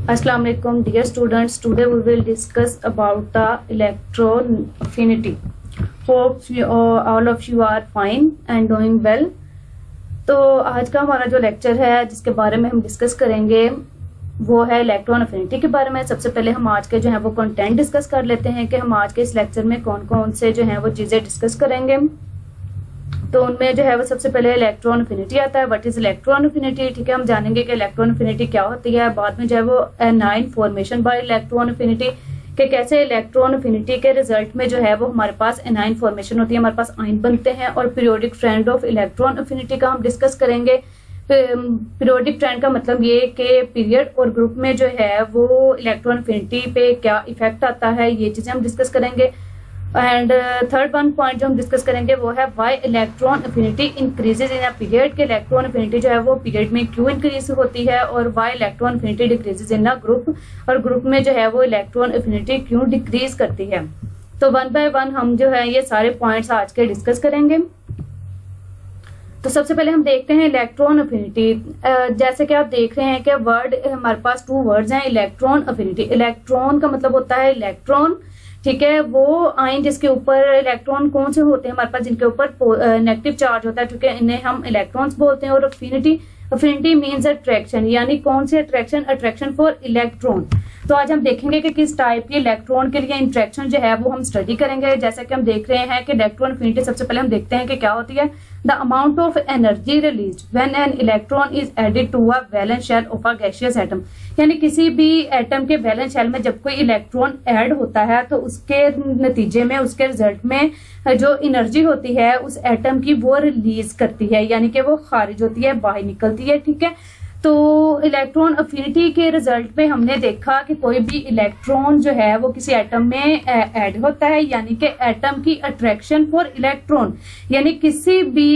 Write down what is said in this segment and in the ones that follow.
Assalamu alaikum dear students. Today we will discuss about the electron affinity. Hope all of you are fine and doing well. तो आज का हमारा जो lecture है जिसके बारे में हम डिस्कस करेंगे वो है इलेक्ट्रॉन अफिनिटी के बारे में। सबसे पहले हम आज के जो है वो कंटेंट डिस्कस कर लेते हैं कि हम आज के इस लेक्चर में कौन कौन से जो है वो चीजें डिस्कस करेंगे। तो उनमें जो है वो सबसे पहले इलेक्ट्रॉन अफिनिटी आता है। What is electron affinity? ठीक है, हम जानेंगे कि इलेक्ट्रॉन अफिनिटी क्या होती है। बाद में जो है वो A9 formation by electron affinity कि कैसे इलेक्ट्रॉन अफिनिटी के रिजल्ट में जो है वो हमारे पास एनाइन फॉर्मेशन होती है, हमारे पास आयन बनते हैं। और periodic trend of electron affinity का हम डिस्कस करेंगे। पीरियोडिक ट्रेंड का मतलब ये कि पीरियड और ग्रुप में जो है वो इलेक्ट्रॉन अफिनिटी पे क्या इफेक्ट आता है, ये चीजें हम डिस्कस करेंगे। एंड थर्ड वन पॉइंट जो हम डिस्कस करेंगे वो है why electron affinity increases in a period, के इलेक्ट्रॉन अफिनिटी जो है वो पीरियड में क्यों इंक्रीज होती है, और why electron affinity decreases in a group, और ग्रुप में जो है वो इलेक्ट्रॉन अफिनिटी क्यों डिक्रीज करती है। तो वन बाय वन हम जो है ये सारे पॉइंट्स आज के डिस्कस करेंगे। तो सबसे पहले हम देखते हैं इलेक्ट्रॉन अफिनिटी। जैसे कि आप देख रहे हैं कि वर्ड हमारे पास टू वर्ड्स हैं, इलेक्ट्रॉन अफिनिटी। इलेक्ट्रॉन का मतलब होता है इलेक्ट्रॉन, ठीक है, वो आयन जिसके ऊपर इलेक्ट्रॉन कौन से होते हैं हमारे पास, जिनके ऊपर नेगेटिव चार्ज होता है, ठीक है, इन्हें हम इलेक्ट्रॉन्स बोलते हैं। और अफिनिटी मींस अट्रैक्शन, यानी कौन सी अट्रैक्शन फॉर इलेक्ट्रॉन। तो आज हम देखेंगे कि किस टाइप के इलेक्ट्रॉन के लिए इंट्रैक्शन जो है वो हम स्टडी करेंगे। जैसा कि हम देख रहे हैं कि इलेक्ट्रॉन अफिनिटी सबसे पहले हम देखते हैं कि क्या होती है। The amount of energy released when an electron is added to a valence shell of a gaseous atom, यानी किसी भी एटम के वैलेंस शेल में जब कोई इलेक्ट्रॉन ऐड होता है तो उसके नतीजे में, उसके रिजल्ट में जो एनर्जी होती है उस एटम की वो रिलीज करती है, यानी कि वो खारिज होती है, बाहर निकलती है। ठीक है, तो इलेक्ट्रॉन अफिनिटी के रिजल्ट में हमने देखा कि कोई भी इलेक्ट्रॉन जो है वो किसी एटम में ऐड होता है, यानी कि एटम की अट्रैक्शन फॉर इलेक्ट्रॉन, यानी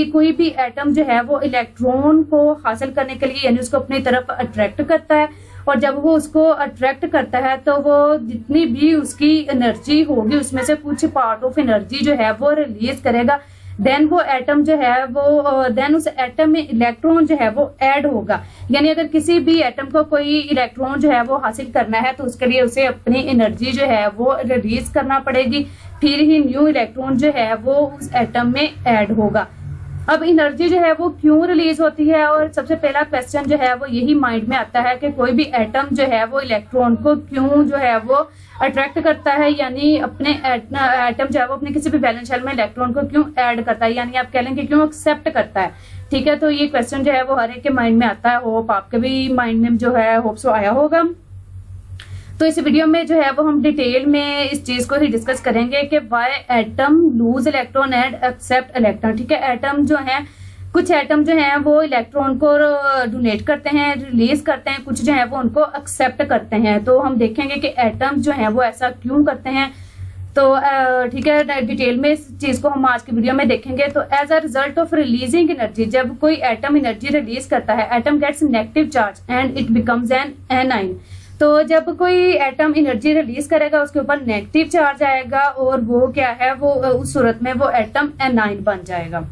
कोई भी एटम जो है वो इलेक्ट्रॉन को हासिल करने के लिए यानी उसको अपनी तरफ अट्रैक्ट करता है। और जब वो उसको अट्रैक्ट करता है तो वो जितनी भी उसकी एनर्जी होगी उसमें से कुछ पार्ट ऑफ एनर्जी जो है वो रिलीज करेगा। देन वो एटम जो है वो देन उस एटम में इलेक्ट्रॉन जो है वो ऐड होगा, यानी अगर किसी भी एटम को कोई इलेक्ट्रॉन जो है वो हासिल करना है तो उसके लिए उसे अपनी एनर्जी जो है वो रिलीज करना पड़ेगी, फिर ही न्यू इलेक्ट्रॉन जो है वो उस एटम में ऐड होगा। अब एनर्जी जो है वो क्यों रिलीज होती है, और सबसे पहला क्वेश्चन जो है वो यही माइंड में आता है कि कोई भी एटम जो है वो इलेक्ट्रॉन को क्यों जो है वो अट्रैक्ट करता है, यानी अपने एटम जो है वो अपने किसी भी वैलेंस शेल में इलेक्ट्रॉन को क्यों ऐड करता है, यानी आप कह लेंगे क्यों एक्सेप्ट करता है। ठीक है, तो ये क्वेश्चन जो है वो हर एक के माइंड में आता है। होप आपके भी माइंड में जो है होप सो आया होगा। तो इस वीडियो में जो है वो हम डिटेल में इस चीज को ही डिस्कस करेंगे कि why atom lose electron and accept electron. ठीक है, एटम जो है, कुछ एटम जो है वो इलेक्ट्रॉन को डोनेट करते हैं, रिलीज करते हैं, कुछ जो है वो उनको एक्सेप्ट करते हैं। तो हम देखेंगे कि एटम जो है वो ऐसा क्यों करते हैं। तो ठीक है, डिटेल में इस चीज को हम आज की वीडियो में देखेंगे। तो as a result of releasing energy, जब कोई एटम एनर्जी रिलीज करता है, atom gets negative charge and it becomes an anion. तो जब कोई एटम एनर्जी रिलीज करेगा उसके ऊपर नेगेटिव चार्ज आएगा और वो क्या है, वो उस सूरत में वो एटम एनाइन बन जाएगा।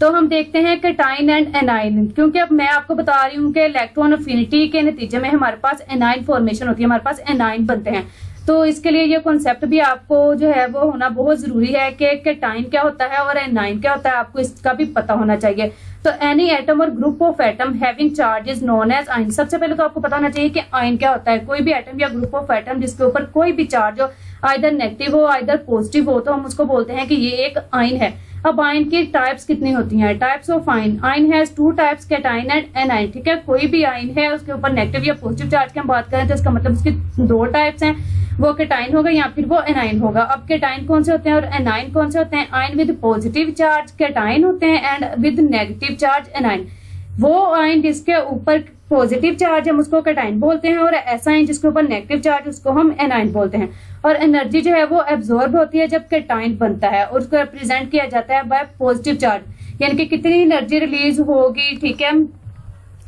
तो हम देखते हैं कैटाइन एंड एनाइन, क्योंकि अब मैं आपको बता रही हूँ कि इलेक्ट्रॉन अफिनिटी के नतीजे में हमारे पास एनाइन फॉर्मेशन होती है, हमारे पास एनाइन बनते हैं। तो इसके लिए ये कॉन्सेप्ट भी आपको जो है वो होना बहुत जरूरी है कि कैटाइन क्या होता है और एनाइन क्या होता है, आपको इसका भी पता होना चाहिए। तो एनी एटम और group of atom having charge is known as ion. सबसे पहले तो आपको पता होना चाहिए कि आयन क्या होता है। कोई भी एटम या ग्रुप ऑफ एटम जिसके ऊपर कोई भी चार्ज हो, आइदर नेगेटिव हो आइदर पॉजिटिव हो, तो हम उसको बोलते हैं कि ये एक आयन है। अब आयन की टाइप्स कितनी होती हैं? Types of ion, ion has two types, cation and A9. ठीक है, कोई भी आयन है उसके ऊपर नेगेटिव या पॉजिटिव चार्ज की हम बात करें तो इसका मतलब उसकी दो टाइप्स हैं, वो कैटाइन होगा या फिर वो एनाइन होगा। अब कैटाइन कौन से होते हैं और एनाइन कौन से होते हैं? Ion with positive charge cation होते हैं and with negative charge A9. वो आयन जिसके ऊपर पॉजिटिव चार्ज हम उसको कैटाइन बोलते हैं, और ऐसा आयन जिसके ऊपर नेगेटिव चार्ज उसको हम एनाइन बोलते हैं। और एनर्जी जो है वो एब्जॉर्ब होती है जब कैटाइन बनता है, और उसको रिप्रेजेंट किया जाता है बाय पॉजिटिव चार्ज, यानी कि कितनी एनर्जी रिलीज होगी, ठीक है,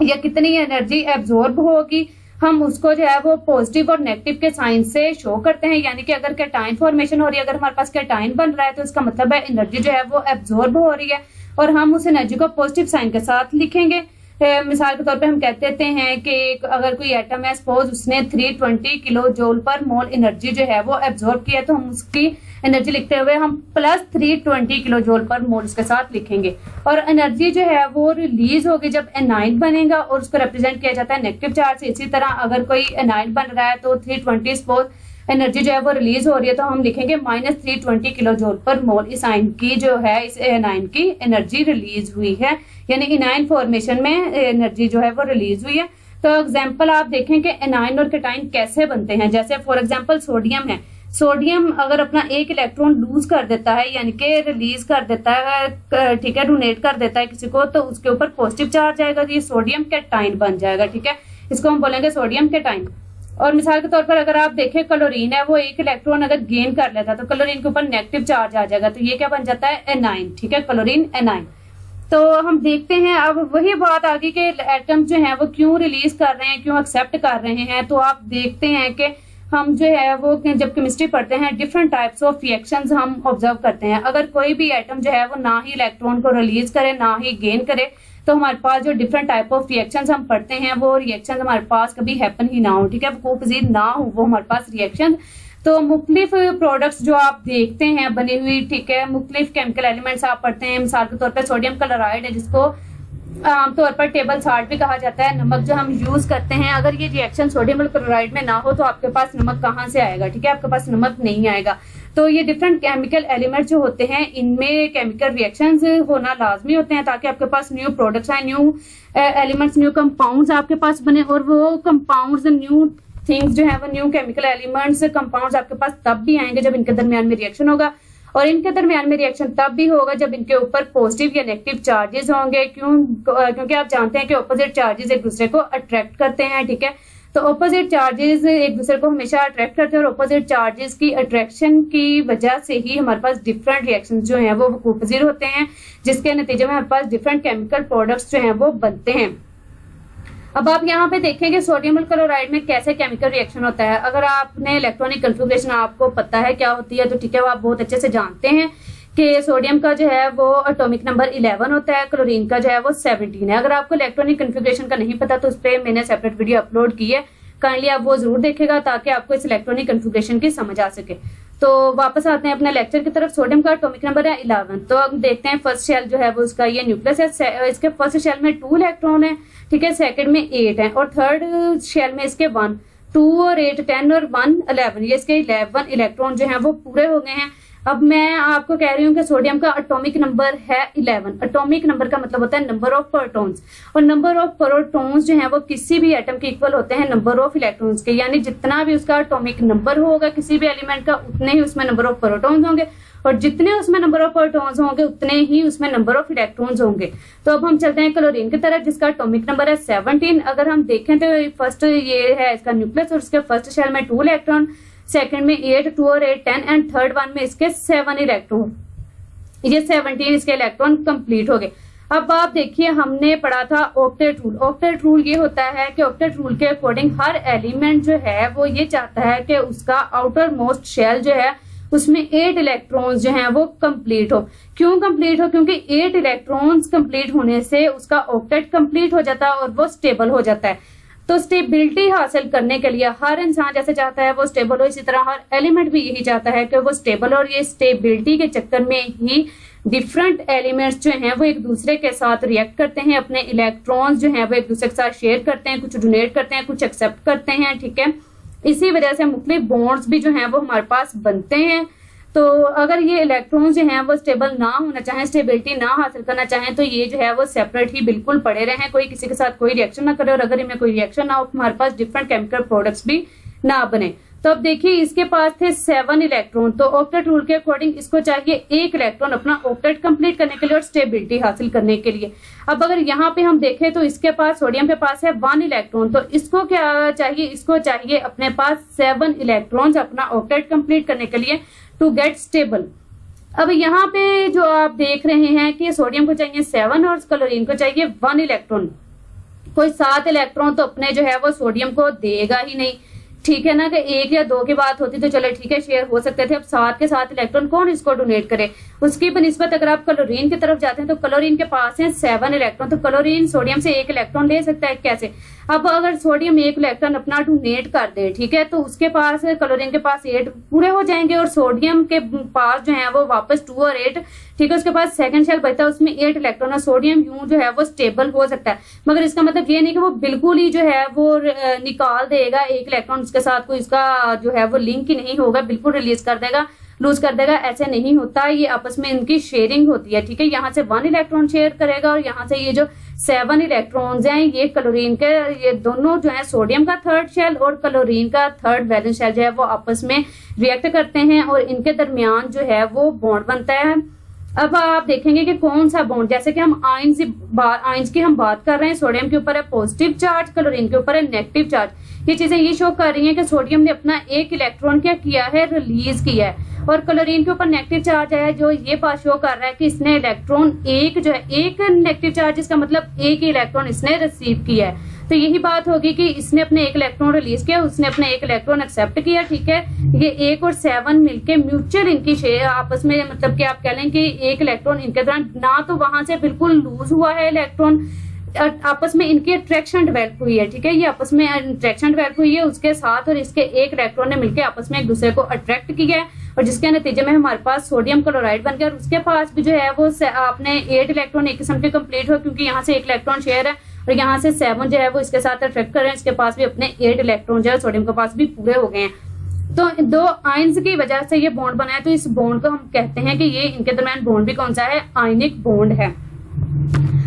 या कितनी एनर्जी एब्जॉर्ब होगी, हम उसको जो है वो पॉजिटिव और नेगेटिव के साइन से शो करते हैं। यानी कि अगर कैटाइन फॉर्मेशन हो रही है, अगर हमारे पास कैटाइन बन रहा है तो इसका मतलब है एनर्जी जो है वो एब्जॉर्ब हो रही है, और हम उस एनर्जी को पॉजिटिव साइन के साथ लिखेंगे। मिसाल के तौर पे हम कह देते हैं कि अगर कोई एटम है, सपोज उसने 320 किलो जूल पर मोल एनर्जी जो है वो एब्जॉर्ब किया, तो हम उसकी एनर्जी लिखते हुए हम प्लस 320 किलो जूल पर मोल उसके साथ लिखेंगे। और एनर्जी जो है वो रिलीज होगी जब एनाइन बनेगा और उसको रिप्रेजेंट किया जाता है नेगेटिव चार्ज से। इसी तरह अगर कोई एनाइन बन रहा है तो 320 सपोज एनर्जी जो है वो रिलीज हो रही है, तो हम लिखेंगे -320 किलो जूल पर मोल इस आयन की जो है, इस एनाइन की एनर्जी रिलीज हुई है, यानी इनाइन फॉर्मेशन में एनर्जी जो है वो रिलीज हुई है। तो एग्जांपल आप देखें कि एनाइन और कैटाइन कैसे बनते हैं। जैसे फॉर एग्जांपल सोडियम है, सोडियम अगर अपना एक इलेक्ट्रॉन लूज कर देता है, यानी कि रिलीज कर देता है, ठीक है, डोनेट कर देता है किसी को, तो उसके ऊपर पॉजिटिव चार्ज आएगा, तो ये सोडियम कैटाइन बन जाएगा। ठीक है, इसको हम बोलेंगे सोडियम कैटाइन। और मिसाल के तौर पर अगर आप देखें क्लोरीन है, वो एक इलेक्ट्रॉन अगर गेन कर लेता है तो क्लोरीन के ऊपर नेगेटिव चार्ज आ जाएगा, तो ये क्या बन जाता है, एनाइन। ठीक है, क्लोरीन एनाइन। तो हम देखते हैं अब वही बात आ गई कि एटम जो है वो क्यों रिलीज कर रहे हैं, क्यों एक्सेप्ट कर रहे हैं। तो आप देखते हैं कि हम जो है वो जब केमिस्ट्री पढ़ते हैं डिफरेंट टाइप्स ऑफ रिएक्शंस हम ऑब्जर्व करते हैं। अगर कोई भी एटम जो है वो ना ही इलेक्ट्रॉन को रिलीज करे ना ही गेन करे, तो हमारे पास जो डिफरेंट टाइप ऑफ रिएक्शंस हम पढ़ते हैं वो रिएक्शंस हमारे पास कभी हैपन ही ना हो। ठीक है, वो पजीर ना हो वो हमारे पास रिएक्शन। तो मुख्तलिफ प्रोडक्ट्स जो आप देखते हैं बनी हुई, ठीक है, मुख्तलिफ केमिकल एलिमेंट्स आप पढ़ते हैं। मिसाल के तौर पर सोडियम क्लोराइड है, जिसको आमतौर पर टेबल साल्ट भी कहा जाता है, नमक जो हम यूज करते हैं। अगर ये रिएक्शन सोडियम और क्लोराइड में ना हो तो आपके पास नमक कहाँ से आएगा। ठीक है, आपके पास नमक नहीं आएगा। तो ये डिफरेंट केमिकल एलिमेंट जो होते हैं इनमें केमिकल रिएक्शंस होना लाजमी होते हैं, ताकि आपके पास न्यू प्रोडक्ट्स आए, न्यू एलिमेंट्स, न्यू कंपाउंड्स आपके पास बने। और वो कंपाउंड्स, न्यू थिंग्स जो है वो न्यू केमिकल एलिमेंट्स, कंपाउंड्स आपके पास तब भी आएंगे जब इनके दरमियान में रिएक्शन होगा। और इनके दरमियान में रिएक्शन तब भी होगा जब इनके ऊपर पॉजिटिव या नेगेटिव चार्जेस होंगे। क्योंकि आप जानते हैं कि ऑपोजिट चार्जेस एक दूसरे को अट्रैक्ट करते हैं। ठीक है, तो ऑपोजिट चार्जेस एक दूसरे को हमेशा अट्रैक्ट करते हैं और ऑपोजिट चार्जेस की अट्रैक्शन की वजह से ही हमारे पास डिफरेंट रिएक्शंस जो हैं वो वकूफ-पज़ीर होते हैं, जिसके नतीजे में हमारे पास डिफरेंट केमिकल प्रोडक्ट्स जो हैं वो बनते हैं। अब आप यहाँ पे देखेंगे सोडियम क्लोराइड में कैसे केमिकल रिएक्शन होता है। अगर आपने इलेक्ट्रॉनिक कन्फिग्रेशन आपको पता है क्या होती है तो ठीक है, वो आप बहुत अच्छे से जानते हैं कि सोडियम का जो है वो एटॉमिक नंबर 11 होता है, क्लोरीन का जो है वो 17 है। अगर आपको इलेक्ट्रॉनिक कन्फिग्रेशन का नहीं पता तो उस पर मैंने सेपरेट वीडियो अपलोड की है, काइंडली आप वो जरूर देखेगा ताकि आपको इस इलेक्ट्रॉनिक कन्फिग्रेशन की समझ आ सके। तो वापस आते हैं अपने लेक्चर की तरफ। सोडियम का एटॉमिक नंबर है 11। तो अब देखते हैं फर्स्ट शेल जो है वो उसका ये न्यूक्लियस है, इसके फर्स्ट शेल में 2 इलेक्ट्रॉन है, ठीक है, सेकंड में 8 है और थर्ड शेल में इसके 1, 2 और 8 10 और 1 11, ये इसके 11 इलेक्ट्रॉन जो है वो पूरे हो गए हैं। अब मैं आपको कह रही हूँ कि सोडियम का एटॉमिक नंबर है 11। एटॉमिक नंबर का मतलब होता है नंबर ऑफ प्रोटॉन्स, और नंबर ऑफ प्रोटॉन्स जो है वो किसी भी एटम के इक्वल होते हैं नंबर ऑफ इलेक्ट्रॉन्स के। यानी जितना भी उसका एटॉमिक नंबर होगा किसी भी एलिमेंट का, उतने ही उसमें नंबर ऑफ प्रोटॉन्स होंगे, और जितने उसमें नंबर ऑफ प्रोटॉन्स होंगे उतने ही उसमें नंबर ऑफ इलेक्ट्रॉन्स होंगे। तो अब हम चलते हैं क्लोरीन की तरफ, जिसका एटॉमिक नंबर है 17। अगर हम देखें तो फर्स्ट ये है इसका न्यूक्लियस और इसके फर्स्ट शेल में 2 इलेक्ट्रॉन, सेकंड में 8, 2 और 8 10 एंड थर्ड वन में इसके 7 इलेक्ट्रॉन, ये 17 इसके इलेक्ट्रॉन कंप्लीट हो गए। अब आप देखिए हमने पढ़ा था ऑक्टेट रूल। ऑक्टेट रूल ये होता है कि ऑक्टेट रूल के अकॉर्डिंग हर एलिमेंट जो है वो ये चाहता है कि उसका आउटर मोस्ट शेल जो है उसमें 8 इलेक्ट्रॉन्स जो हैं वो कंप्लीट हो। क्यों कंप्लीट हो? क्योंकि 8 इलेक्ट्रॉन्स कंप्लीट होने से उसका ऑक्टेट कंप्लीट हो जाता है और वो स्टेबल हो जाता है। तो स्टेबिलिटी हासिल करने के लिए हर इंसान जैसे चाहता है वो स्टेबल हो, इसी तरह हर एलिमेंट भी यही चाहता है कि वो स्टेबल हो। और ये स्टेबिलिटी के चक्कर में ही डिफरेंट एलिमेंट्स जो हैं वो एक दूसरे के साथ रिएक्ट करते हैं, अपने इलेक्ट्रॉन्स जो हैं वो एक दूसरे के साथ शेयर करते हैं, कुछ डोनेट करते हैं, कुछ एक्सेप्ट करते हैं, ठीक है। इसी वजह से मुख्तलिफ बॉन्ड्स भी जो हैं वो हमारे पास बनते हैं। तो अगर ये इलेक्ट्रॉन्स जो हैं वो स्टेबल ना होना चाहें, स्टेबिलिटी ना हासिल करना चाहें, तो ये जो है वो सेपरेट ही बिल्कुल पड़े रहें, कोई किसी के साथ कोई रिएक्शन ना करे, और अगर इनमें कोई रिएक्शन ना हो हमारे पास डिफरेंट केमिकल प्रोडक्ट्स भी ना बने। तो अब देखिए इसके पास थे 7 इलेक्ट्रॉन, तो ऑक्टेट रूल के अकॉर्डिंग इसको चाहिए 1 इलेक्ट्रॉन अपना ऑक्टेट कंप्लीट करने के लिए और स्टेबिलिटी हासिल करने के लिए। अब अगर यहाँ पे हम देखें तो इसके पास सोडियम के पास है 1 इलेक्ट्रॉन, तो इसको क्या चाहिए? इसको चाहिए अपने पास 7 इलेक्ट्रॉन्स अपना ऑक्टेट कंप्लीट करने के लिए टू गेट स्टेबल। अब यहाँ पे जो आप देख रहे हैं कि सोडियम को चाहिए 7 और क्लोरीन को चाहिए 1 इलेक्ट्रॉन। कोई 7 इलेक्ट्रॉन तो अपने जो है वो सोडियम को देगा ही नहीं, ठीक है ना, कि एक या दो की बात होती तो चले ठीक है शेयर हो सकते थे, अब 7 के 7 इलेक्ट्रॉन कौन इसको डोनेट करे। उसकी बनिस्बत अगर आप क्लोरीन की तरफ जाते हैं तो क्लोरीन के पास है 7 इलेक्ट्रॉन, तो क्लोरीन सोडियम से 1 इलेक्ट्रॉन ले सकता है कैसे। अब अगर सोडियम 1 इलेक्ट्रॉन अपना डोनेट कर दे, ठीक है, तो उसके पास क्लोरीन के पास 8 पूरे हो जाएंगे और सोडियम के पास जो है वो वापस 2 और 8, ठीक है, उसके पास सेकंड शेल बचता है उसमें 8 इलेक्ट्रॉन और सोडियम यूं जो है वो स्टेबल हो सकता है। मगर इसका मतलब ये नहीं कि वो बिल्कुल ही जो है वो निकाल देगा 1 इलेक्ट्रॉन, उसके साथ कोई इसका जो है वो लिंक ही नहीं होगा, बिल्कुल रिलीज कर देगा, लूज कर देगा, ऐसे नहीं होता। ये आपस में इनकी शेयरिंग होती है, ठीक है। यहाँ से 1 इलेक्ट्रॉन शेयर करेगा और यहाँ से ये जो 7 इलेक्ट्रॉन्स हैं ये क्लोरीन के, ये दोनों जो है सोडियम का 3rd शेल और क्लोरीन का 3rd वैलेंस शेल जो है वो आपस में रिएक्ट करते हैं और इनके दरमियान जो है वो बॉन्ड बनता है। अब आप देखेंगे कि कौन सा बॉन्ड, जैसे कि हम आयंस की हम बात कर रहे हैं, सोडियम के ऊपर है पॉजिटिव चार्ज, क्लोरीन के ऊपर है नेगेटिव चार्ज। ये चीजें ये शो कर रही हैं कि सोडियम ने अपना 1 इलेक्ट्रॉन क्या किया है, रिलीज किया है, और क्लोरीन के ऊपर नेगेटिव चार्ज है जो ये बात शो कर रहा है कि इसने इलेक्ट्रॉन एक जो है, एक नेगेटिव चार्ज इसका मतलब 1 ही इलेक्ट्रॉन इसने रिसीव किया है। तो यही बात होगी कि इसने अपने 1 इलेक्ट्रॉन रिलीज किया, उसने अपने 1 इलेक्ट्रॉन एक्सेप्ट किया, ठीक है। ये 1 और 7 मिलके म्यूचुअल इनकी शेयर आपस में, मतलब कि आप कह लें कि 1 इलेक्ट्रॉन इनके दौरान ना तो वहां से बिल्कुल लूज हुआ है इलेक्ट्रॉन, आपस में इनकी अट्रैक्शन डेवलप हुई है, ठीक है। ये आपस में अट्रैक्शन डेवलप हुई है उसके साथ और इसके 1 इलेक्ट्रॉन ने मिलकर आपस में एक दूसरे को अट्रैक्ट किया है और जिसके नतीजे में हमारे पास सोडियम क्लोराइड बन गया और उसके पास भी जो है वो आपने 8 इलेक्ट्रॉन एक किस्म के कंप्लीट हो, क्योंकि यहाँ से 1 इलेक्ट्रॉन शेयर है और यहाँ से 7 जो है वो इसके साथ अट्रैक्ट कर रहे हैं, इसके पास भी अपने 8 इलेक्ट्रॉन जो है सोडियम के पास भी पूरे हो गए हैं। तो 2 आयंस की वजह से ये बॉन्ड बना है, तो इस बॉन्ड को हम कहते हैं कि ये इनके दरमियान बॉन्ड भी कौन सा है, आयनिक बॉन्ड है।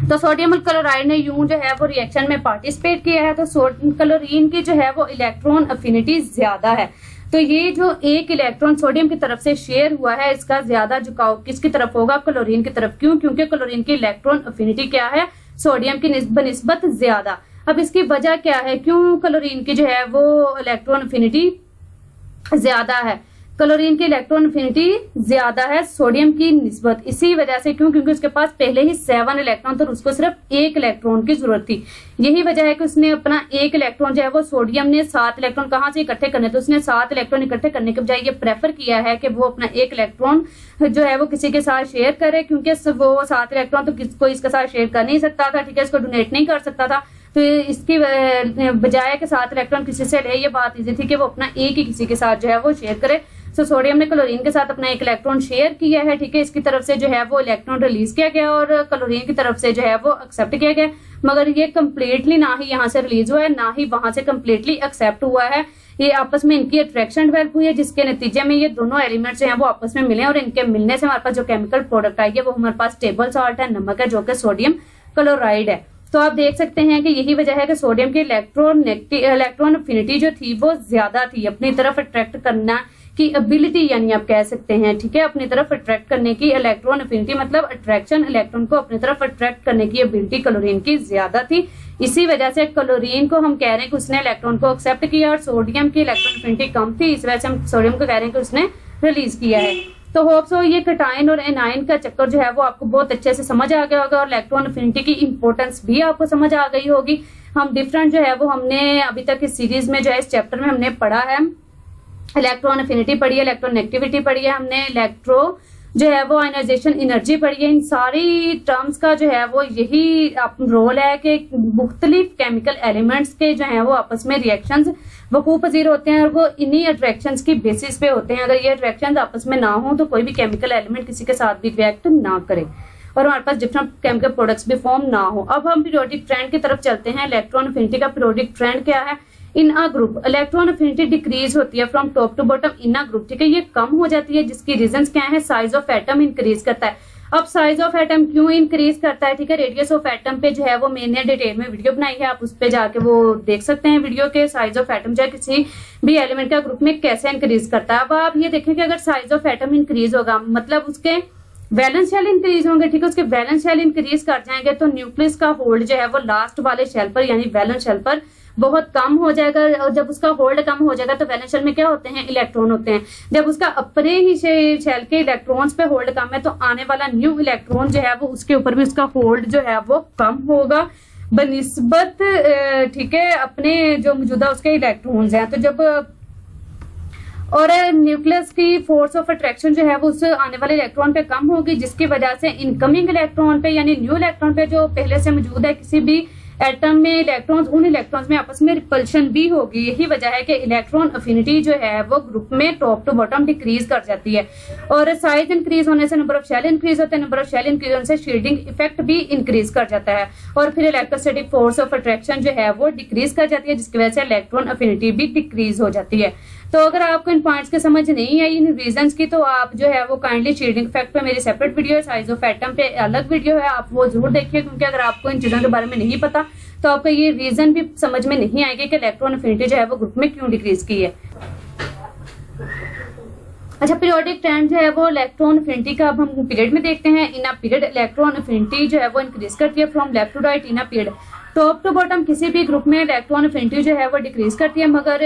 तो सोडियम और क्लोराइड ने यूं जो है वो रिएक्शन में पार्टिसिपेट किया है, तो क्लोरीन की जो है वो इलेक्ट्रॉन अफिनिटी ज्यादा है, तो ये जो 1 इलेक्ट्रॉन सोडियम की तरफ से शेयर हुआ है इसका ज्यादा झुकाव किसकी तरफ होगा, क्लोरीन की तरफ। क्यों? क्योंकि क्लोरीन की इलेक्ट्रॉन अफिनिटी क्या है, सोडियम की बनिस्बत ज्यादा। अब इसकी वजह क्या है, क्यों क्लोरीन की जो है वो इलेक्ट्रॉन अफिनिटी ज्यादा है, क्लोरीन की इलेक्ट्रॉन अफिनिटी ज्यादा है सोडियम की निस्बत, इसी वजह से। क्यों? क्योंकि उसके पास पहले ही 7 इलेक्ट्रॉन तो उसको सिर्फ 1 इलेक्ट्रॉन की जरूरत थी। यही वजह है कि उसने अपना 1 इलेक्ट्रॉन जो है वो, सोडियम ने 7 इलेक्ट्रॉन कहाँ से इकट्ठे करने, तो उसने 7 इलेक्ट्रॉन इकट्ठे करने के बजाय ये प्रेफर किया है कि वो अपना 1 इलेक्ट्रॉन जो है वो किसी के साथ शेयर करे, क्योंकि वो 7 इलेक्ट्रॉन तो कोई इसके साथ शेयर कर नहीं सकता था, ठीक है, इसको डोनेट नहीं कर सकता था। तो इसकी बजाय के 7 इलेक्ट्रॉन किसी से ले, ये बात इजी थी कि वो अपना 1 ही किसी के साथ जो है वो शेयर करे। तो सोडियम ने क्लोरीन के साथ अपना 1 इलेक्ट्रॉन शेयर किया है, ठीक है, इसकी तरफ से जो है वो इलेक्ट्रॉन रिलीज किया गया और क्लोरीन की तरफ से जो है वो एक्सेप्ट किया गया, मगर ये कंप्लीटली ना ही यहाँ से रिलीज हुआ है ना ही वहां से कंप्लीटली एक्सेप्ट हुआ है। ये आपस में इनकी अट्रैक्शन डेवलप हुई है, जिसके नतीजे में ये दोनों एलिमेंट्स जो है वो आपस में मिले और इनके मिलने से हमारे पास जो केमिकल प्रोडक्ट आई है वो हमारे पास टेबल सॉल्ट है, नमक है, जो कि सोडियम क्लोराइड है। तो आप देख सकते हैं कि यही वजह है कि सोडियम की इलेक्ट्रॉन अफिनिटी जो थी वो ज्यादा थी, अपनी तरफ अट्रैक्ट करना की एबिलिटी, यानी आप कह सकते हैं, ठीक है, अपनी तरफ अट्रैक्ट करने की इलेक्ट्रॉन अफिनिटी मतलब अट्रैक्शन, इलेक्ट्रॉन को अपनी तरफ अट्रैक्ट करने की एबिलिटी क्लोरीन की ज्यादा थी। इसी वजह से क्लोरीन को हम कह रहे हैं कि उसने इलेक्ट्रॉन को एक्सेप्ट किया और सोडियम की इलेक्ट्रॉन अफिनिटी कम थी, इस वजह से हम सोडियम को कह रहे हैं कि उसने रिलीज किया है। तो होप सो ये कटाइन और एनाइन का चक्कर जो है वो आपको बहुत अच्छे से समझ आ गया होगा और इलेक्ट्रॉन अफिनिटी की इंपॉर्टेंस भी आपको समझ आ गई होगी। हम डिफरेंट जो है वो हमने अभी तक इस सीरीज में जो है इस चैप्टर में हमने पढ़ा है, इलेक्ट्रॉन अफिनिटी पढ़ी है, इलेक्ट्रॉन नेगेटिविटी पढ़ी है, हमने इलेक्ट्रो जो है वो आयनाइजेशन एनर्जी पढ़ी है। इन सारी टर्म्स का जो है वो यही रोल है कि मुख्तलिफ केमिकल एलिमेंट्स के जो है वो आपस में रिएक्शंस वकूअ पजीर होते हैं और वो इन्हीं अट्रैक्शंस की बेसिस पे होते हैं। अगर ये अट्रैक्शंस आपस में ना हो तो कोई भी केमिकल एलिमेंट किसी के साथ भी रिएक्ट ना करे और हमारे पास डिफरेंट केमिकल प्रोडक्ट्स भी फॉर्म ना हो। अब हम पीरियोडिक ट्रेंड की तरफ चलते हैं। इलेक्ट्रॉन अफिनिटी का पीरियोडिक ट्रेंड क्या है? In a group electron affinity decrease होती है from top to bottom in a group, ठीक है, ये कम हो जाती है, जिसकी रीजंस क्या है? साइज ऑफ एटम इंक्रीज करता है। अब साइज ऑफ एटम क्यों इंक्रीज करता है, ठीक है, रेडियस ऑफ एटम पे जो है वो मैंने डिटेल में वीडियो बनाई है, आप उस पे जाके वो देख सकते हैं वीडियो के साइज ऑफ एटम जो है किसी भी एलिमेंट का ग्रुप में कैसे इंक्रीज करता है। अब आप ये देखें कि अगर साइज ऑफ एटम इंक्रीज होगा मतलब उसके वैलेंस शेल इंक्रीज होंगे, ठीक है, उसके वैलेंस शेल इंक्रीज कर जाएंगे तो न्यूक्लियस का होल्ड जो है वो लास्ट वाले शेल पर यानी वैलेंस शेल पर बहुत कम हो जाएगा और जब उसका होल्ड कम हो जाएगा तो वैलेंस शेल में क्या होते हैं? इलेक्ट्रॉन होते हैं। जब उसका अपने ही शेल के इलेक्ट्रॉन्स पे होल्ड कम है तो आने वाला न्यू इलेक्ट्रॉन जो है वो उसके ऊपर भी उसका होल्ड जो है वो कम होगा। बनिस्बत ठीक है अपने जो मौजूदा उसके इलेक्ट्रॉन्स हैं। तो जब और न्यूक्लियस की फोर्स ऑफ अट्रैक्शन जो है वो उस आने वाले इलेक्ट्रॉन पे कम होगी, जिसकी वजह से इनकमिंग इलेक्ट्रॉन पे यानी न्यू इलेक्ट्रॉन पे जो पहले से मौजूद है किसी भी एटम में इलेक्ट्रॉन्स, उन इलेक्ट्रॉन्स में आपस में रिपल्शन भी होगी। यही वजह है कि इलेक्ट्रॉन अफिनिटी जो है वो ग्रुप में टॉप टू बॉटम डिक्रीज कर जाती है। और साइज इंक्रीज होने से नंबर ऑफ शेल इंक्रीज होते हैं, नंबर ऑफ शेल इंक्रीज होने से शील्डिंग इफेक्ट भी इंक्रीज कर जाता है। और फिर इलेक्ट्रोस्टैटिक फोर्स ऑफ अट्रैक्शन जो है वो डिक्रीज कर जाती है, जिसकी वजह से इलेक्ट्रॉन अफिनिटी भी डिक्रीज हो जाती है। तो अगर आपको इन पॉइंट्स की समझ नहीं आई इन रीजंस की, तो आप जो है वो काइंडली शील्डिंग इफेक्ट पे मेरी सेपरेट वीडियो है, साइज ऑफ एटम पे अलग वीडियो है, आप वो जरूर देखिए। क्योंकि अगर आपको इन चीजों के बारे में नहीं पता तो आपको ये रीजन भी समझ में नहीं आएगी कि इलेक्ट्रॉन अफिनिटी जो है वो ग्रुप में क्यों डिक्रीज की है। अच्छा, पीरियोडिक ट्रेंड जो है वो इलेक्ट्रॉन अफिनिटी का अब हम पीरियड में देखते हैं। In a period electron affinity जो है वो इंक्रीज करती है from left to right in a period. Top to bottom किसी भी ग्रुप में इलेक्ट्रॉन अफिनिटी जो है वो डिक्रीज करती है, मगर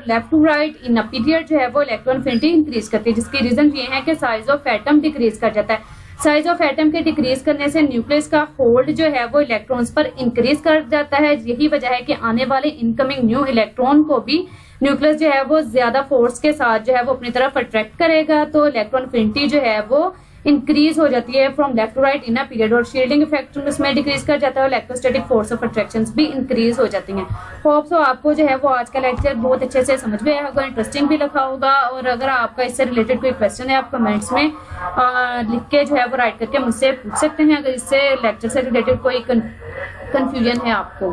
left to right in a period जो है वो इलेक्ट्रॉन अफिनिटी इंक्रीज करती है, जिसकी रीजन ये है कि साइज ऑफ एटम डिक्रीज कर जाता है। साइज ऑफ एटम के डिक्रीज करने से न्यूक्लियस का होल्ड जो है वो इलेक्ट्रॉन्स पर इंक्रीज कर जाता है। यही वजह है कि आने वाले इनकमिंग न्यू इलेक्ट्रॉन को भी न्यूक्लियस जो है वो ज्यादा फोर्स के साथ जो है वो अपनी तरफ अट्रैक्ट करेगा। तो इलेक्ट्रॉन अफिनिटी जो है वो इंक्रीज हो जाती है from left to right in a period, और शील्डिंग इफेक्ट उसमें डिक्रीज कर जाता है और इलेक्ट्रोस्टैटिक फोर्स ऑफ अट्रैक्शंस भी इंक्रीज हो जाती हैं। होप सो आपको जो है वो आज का लेक्चर बहुत अच्छे से समझ में आया होगा, इंटरेस्टिंग भी लगा होगा। और अगर आपका इससे रिलेटेड कोई क्वेश्चन है आप कमेंट्स में लिख के जो है वो राइट करके मुझसे पूछ सकते हैं, अगर इससे लेक्चर से रिलेटेड कोई कंफ्यूजन है आपको।